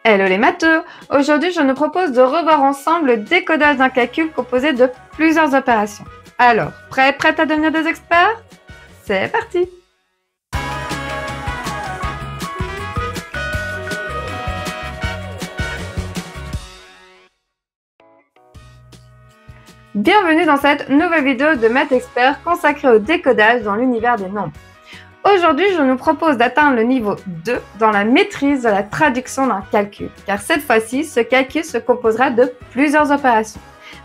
Hello les matheux! Aujourd'hui, je nous propose de revoir ensemble le décodage d'un calcul composé de plusieurs opérations. Alors, prête à devenir des experts? C'est parti! Bienvenue dans cette nouvelle vidéo de Math Expert consacrée au décodage dans l'univers des nombres. Aujourd'hui, je nous propose d'atteindre le niveau 2 dans la maîtrise de la traduction d'un calcul, car cette fois-ci, ce calcul se composera de plusieurs opérations.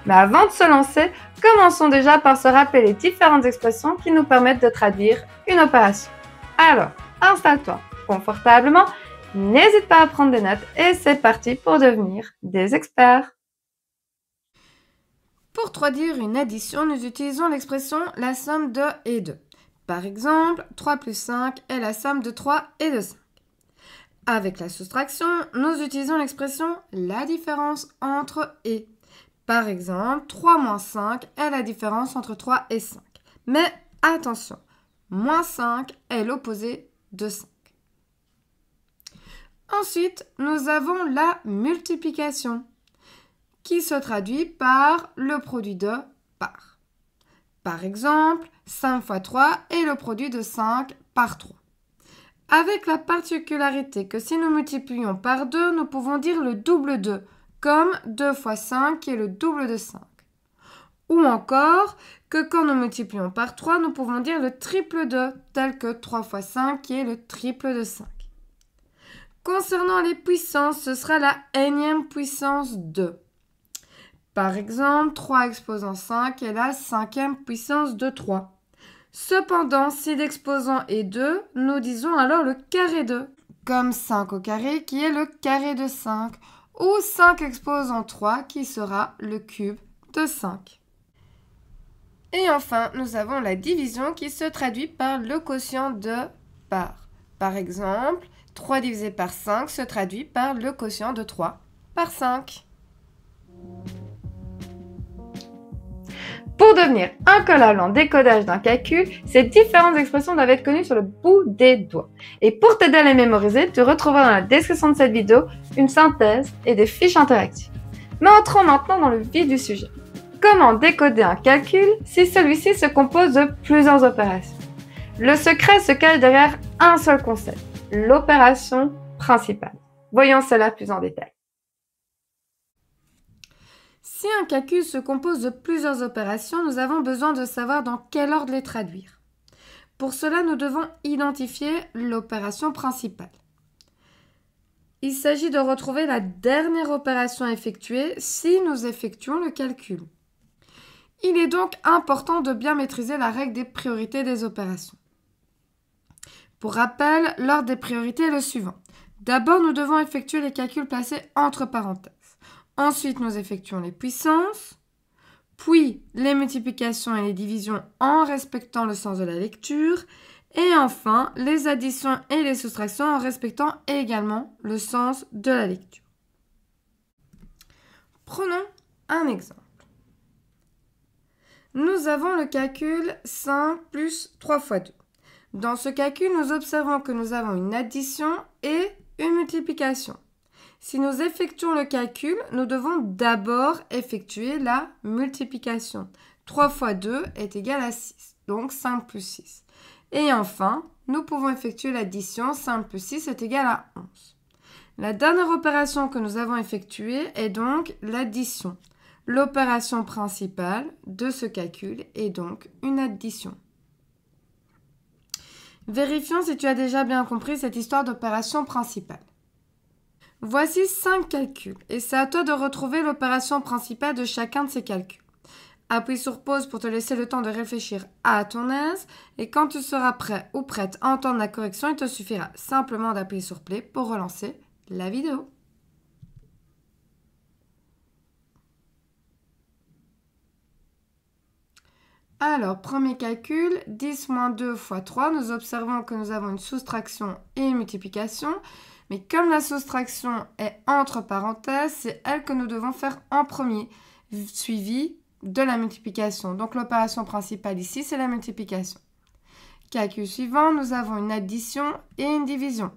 Mais avant de se lancer, commençons déjà par se rappeler les différentes expressions qui nous permettent de traduire une opération. Alors, installe-toi confortablement, n'hésite pas à prendre des notes et c'est parti pour devenir des experts. Pour traduire une addition, nous utilisons l'expression la somme de et de. Par exemple, 3 plus 5 est la somme de 3 et de 5. Avec la soustraction, nous utilisons l'expression la différence entre et. Par exemple, 3 moins 5 est la différence entre 3 et 5. Mais attention, moins 5 est l'opposé de 5. Ensuite, nous avons la multiplication, qui se traduit par le produit de par. Par exemple, 5 fois 3 est le produit de 5 par 3. Avec la particularité que si nous multiplions par 2, nous pouvons dire le double de, comme 2 fois 5 qui est le double de 5. Ou encore que quand nous multiplions par 3, nous pouvons dire le triple de, tel que 3 fois 5 qui est le triple de 5. Concernant les puissances, ce sera la énième puissance 2. Par exemple, 3 exposant 5 est la cinquième puissance de 3. Cependant, si l'exposant est 2, nous disons alors le carré de, comme 5 au carré qui est le carré de 5, ou 5 exposant 3 qui sera le cube de 5. Et enfin, nous avons la division qui se traduit par le quotient de par. Par exemple, 3 divisé par 5 se traduit par le quotient de 3 par 5. Pour devenir incollable en décodage d'un calcul, ces différentes expressions doivent être connues sur le bout des doigts. Et pour t'aider à les mémoriser, tu retrouveras dans la description de cette vidéo une synthèse et des fiches interactives. Mais entrons maintenant dans le vif du sujet. Comment décoder un calcul si celui-ci se compose de plusieurs opérations? Le secret se cache derrière un seul concept, l'opération principale. Voyons cela plus en détail. Si un calcul se compose de plusieurs opérations, nous avons besoin de savoir dans quel ordre les traduire. Pour cela, nous devons identifier l'opération principale. Il s'agit de retrouver la dernière opération effectuée si nous effectuons le calcul. Il est donc important de bien maîtriser la règle des priorités des opérations. Pour rappel, l'ordre des priorités est le suivant. D'abord, nous devons effectuer les calculs placés entre parenthèses. Ensuite, nous effectuons les puissances, puis les multiplications et les divisions en respectant le sens de la lecture, et enfin, les additions et les soustractions en respectant également le sens de la lecture. Prenons un exemple. Nous avons le calcul 5 plus 3 fois 2. Dans ce calcul, nous observons que nous avons une addition et une multiplication. Si nous effectuons le calcul, nous devons d'abord effectuer la multiplication. 3 fois 2 est égal à 6, donc 5 plus 6. Et enfin, nous pouvons effectuer l'addition, 5 plus 6 est égal à 11. La dernière opération que nous avons effectuée est donc l'addition. L'opération principale de ce calcul est donc une addition. Vérifions si tu as déjà bien compris cette histoire d'opération principale. Voici 5 calculs et c'est à toi de retrouver l'opération principale de chacun de ces calculs. Appuie sur pause pour te laisser le temps de réfléchir à ton aise et quand tu seras prêt ou prête à entendre la correction, il te suffira simplement d'appuyer sur play pour relancer la vidéo. Alors, premier calcul, 10 moins 2 fois 3, nous observons que nous avons une soustraction et une multiplication. Mais comme la soustraction est entre parenthèses, c'est elle que nous devons faire en premier, suivie de la multiplication. Donc l'opération principale ici, c'est la multiplication. Calcul suivant, nous avons une addition et une division.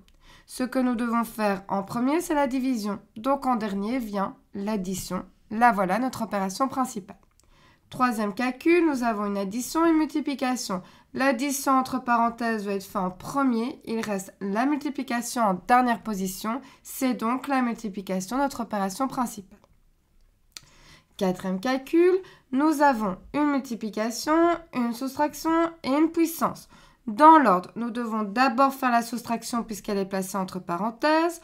Ce que nous devons faire en premier, c'est la division. Donc en dernier vient l'addition. Là voilà notre opération principale. Troisième calcul, nous avons une addition et une multiplication. L'addition entre parenthèses va être faite en premier. Il reste la multiplication en dernière position. C'est donc la multiplication de notre opération principale. Quatrième calcul, nous avons une multiplication, une soustraction et une puissance. Dans l'ordre, nous devons d'abord faire la soustraction puisqu'elle est placée entre parenthèses,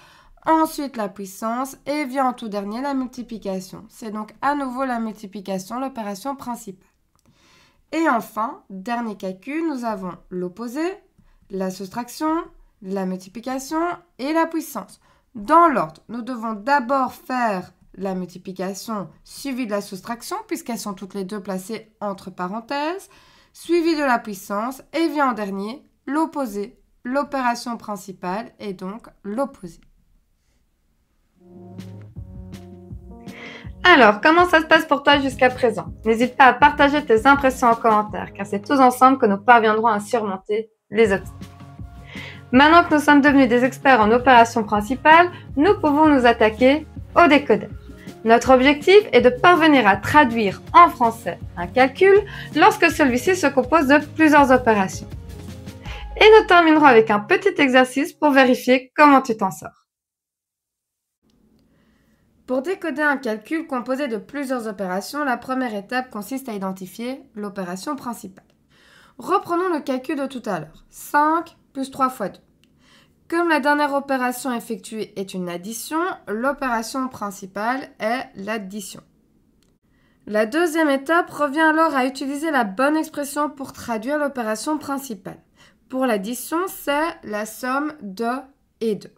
ensuite la puissance et vient en tout dernier la multiplication. C'est donc à nouveau la multiplication, l'opération principale. Et enfin, dernier calcul, nous avons l'opposé, la soustraction, la multiplication et la puissance. Dans l'ordre, nous devons d'abord faire la multiplication suivie de la soustraction puisqu'elles sont toutes les deux placées entre parenthèses, suivi de la puissance et vient en dernier l'opposé, l'opération principale et donc l'opposé. Alors, comment ça se passe pour toi jusqu'à présent? N'hésite pas à partager tes impressions en commentaire, car c'est tous ensemble que nous parviendrons à surmonter les obstacles. Maintenant que nous sommes devenus des experts en opération principale, nous pouvons nous attaquer au décodage. Notre objectif est de parvenir à traduire en français un calcul lorsque celui-ci se compose de plusieurs opérations. Et nous terminerons avec un petit exercice pour vérifier comment tu t'en sors. Pour décoder un calcul composé de plusieurs opérations, la première étape consiste à identifier l'opération principale. Reprenons le calcul de tout à l'heure. 5 plus 3 fois 2. Comme la dernière opération effectuée est une addition, l'opération principale est l'addition. La deuxième étape revient alors à utiliser la bonne expression pour traduire l'opération principale. Pour l'addition, c'est la somme de et de.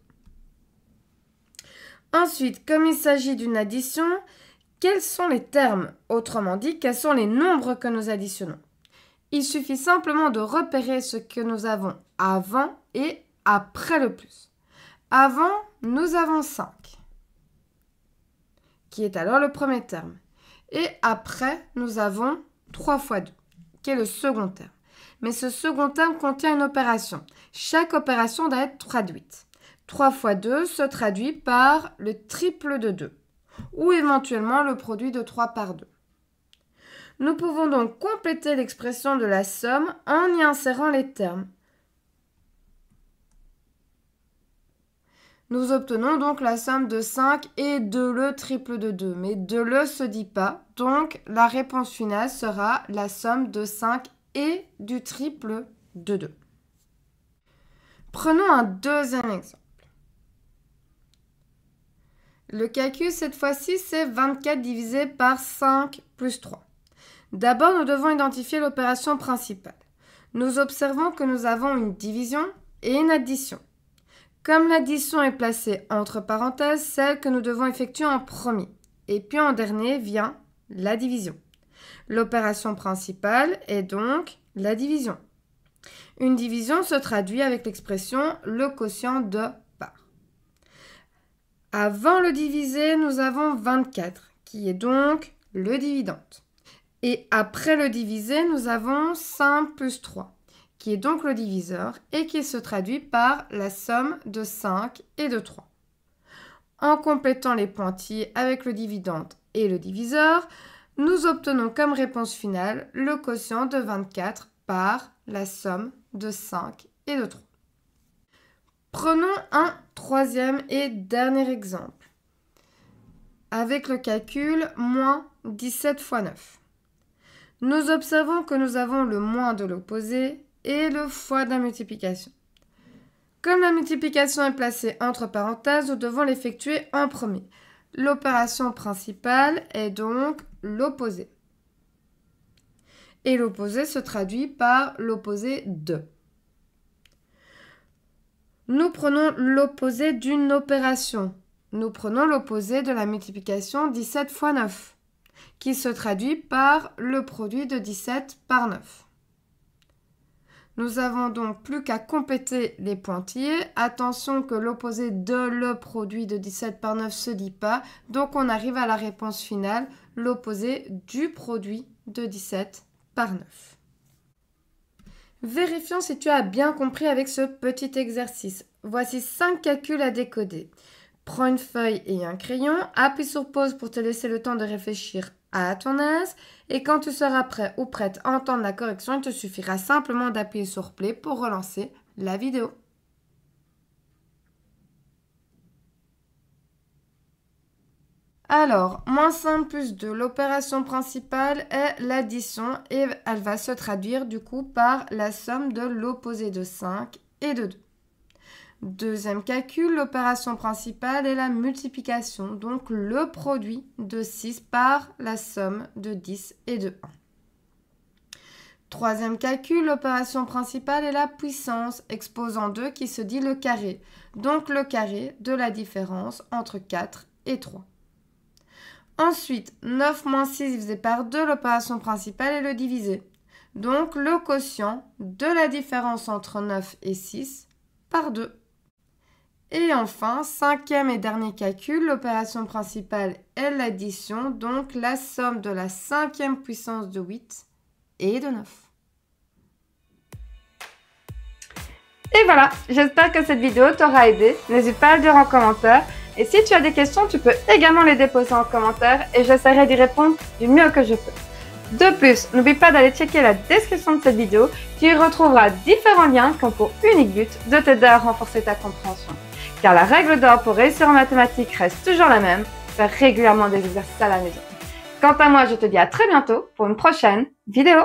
Ensuite, comme il s'agit d'une addition, quels sont les termes? Autrement dit, quels sont les nombres que nous additionnons? Il suffit simplement de repérer ce que nous avons avant et après le plus. Avant, nous avons 5, qui est alors le premier terme. Et après, nous avons 3 fois 2, qui est le second terme. Mais ce second terme contient une opération. Chaque opération doit être traduite. 3 fois 2 se traduit par le triple de 2, ou éventuellement le produit de 3 par 2. Nous pouvons donc compléter l'expression de la somme en y insérant les termes. Nous obtenons donc la somme de 5 et de le triple de 2. Mais de le se dit pas, donc la réponse finale sera la somme de 5 et du triple de 2. Prenons un deuxième exemple. Le calcul cette fois-ci c'est 24 divisé par 5 plus 3. D'abord nous devons identifier l'opération principale. Nous observons que nous avons une division et une addition. Comme l'addition est placée entre parenthèses, celle que nous devons effectuer en premier. Et puis en dernier vient la division. L'opération principale est donc la division. Une division se traduit avec l'expression le quotient de par. Avant le divisé, nous avons 24, qui est donc le dividende. Et après le divisé, nous avons 5 plus 3. Qui est donc le diviseur et qui se traduit par la somme de 5 et de 3. En complétant les pointillés avec le dividende et le diviseur, nous obtenons comme réponse finale le quotient de 24 par la somme de 5 et de 3. Prenons un troisième et dernier exemple, avec le calcul moins 17 fois 9. Nous observons que nous avons le moins de l'opposé et le fois de la multiplication. Comme la multiplication est placée entre parenthèses, nous devons l'effectuer en premier. L'opération principale est donc l'opposé. Et l'opposé se traduit par l'opposé de. Nous prenons l'opposé d'une opération. Nous prenons l'opposé de la multiplication 17 fois 9, qui se traduit par le produit de 17 par 9. Nous avons donc plus qu'à compléter les pointillés. Attention que l'opposé de le produit de 17 par 9 ne se dit pas. Donc on arrive à la réponse finale, l'opposé du produit de 17 par 9. Vérifions si tu as bien compris avec ce petit exercice. voici 5 calculs à décoder. Prends une feuille et un crayon, appuie sur pause pour te laisser le temps de réfléchir à ton aise et quand tu seras prêt ou prête à entendre la correction, il te suffira simplement d'appuyer sur play pour relancer la vidéo. Alors, moins 5 plus 2, l'opération principale est l'addition et elle va se traduire du coup par la somme de l'opposé de 5 et de 2. Deuxième calcul, l'opération principale est la multiplication, donc le produit de 6 par la somme de 10 et de 1. Troisième calcul, l'opération principale est la puissance, exposant 2 qui se dit le carré, donc le carré de la différence entre 4 et 3. Ensuite, 9 moins 6 divisé par 2, l'opération principale est le divisé. Donc, le quotient de la différence entre 9 et 6 par 2. Et enfin, cinquième et dernier calcul, l'opération principale est l'addition, donc la somme de la cinquième puissance de 8 et de 9. Et voilà, j'espère que cette vidéo t'aura aidé. N'hésite pas à le dire en commentaire. Et si tu as des questions, tu peux également les déposer en commentaire et j'essaierai d'y répondre du mieux que je peux. De plus, n'oublie pas d'aller checker la description de cette vidéo, tu y retrouveras différents liens qui ont pour unique but de t'aider à renforcer ta compréhension. Car la règle d'or pour réussir en mathématiques reste toujours la même, faire régulièrement des exercices à la maison. Quant à moi, je te dis à très bientôt pour une prochaine vidéo.